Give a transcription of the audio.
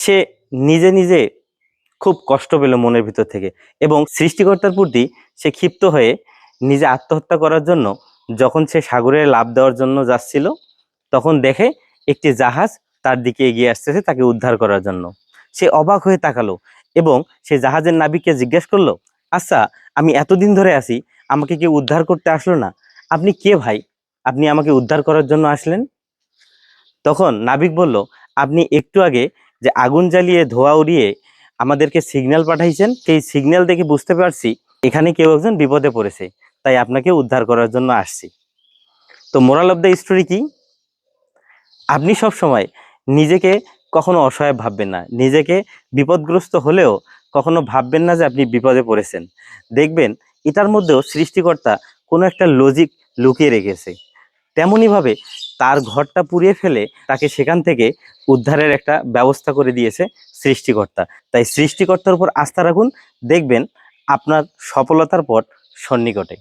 সে নিজে নিজে খুব কষ্ট পেল মনের ভিতর থেকে এবং সৃষ্টিকর্তার প্রতি সে ক্ষিপ্ত হয়ে নিজে আত্মহত্যা করার জন্য যখন সে সাগরে লাফ দেওয়ার জন্য যাচ্ছিল, তখন দেখে একটি জাহাজ তার দিকে এগিয়ে আসতেছে তাকে উদ্ধার করার জন্য। সে অবাক হয়ে তাকালো এবং সে জাহাজের নাবিককে জিজ্ঞেস করলো, আচ্ছা, আমি এতদিন ধরে আছি, আমাকে কেউ উদ্ধার করতে আসলো না, আপনি কে ভাই? আপনি আমাকে উদ্ধার করার জন্য আসলেন? তখন নাবিক বলল, আপনি একটু আগে যে আগুন জ্বালিয়ে ধোঁয়া উড়িয়ে আমাদেরকে সিগন্যাল পাঠাইছেন, সেই সিগন্যাল দেখে বুঝতে পারছি এখানে কেউ একজন বিপদে পড়েছে, তাই আপনাকে উদ্ধার করার জন্য আসছি। তো মোরাল অফ দ্য স্টোরি কি? আপনি সব সময় নিজেকে কখনো অসহায় ভাববেন না, নিজেকে বিপদগ্রস্ত হলেও কখনো ভাববেন না যে আপনি বিপদে পড়েছেন। দেখবেন এটার মধ্যেও সৃষ্টিকর্তা কোনো একটা লজিক লুকিয়ে রেখেছে। তেমনইভাবে তার ঘরটা পুড়িয়ে ফেলে তাকে সেখান থেকে উদ্ধারের একটা ব্যবস্থা করে দিয়েছে সৃষ্টিকর্তা। তাই সৃষ্টিকর্তার উপর আস্থা রাখুন, দেখবেন আপনার সফলতার পথ সন্নিকটে।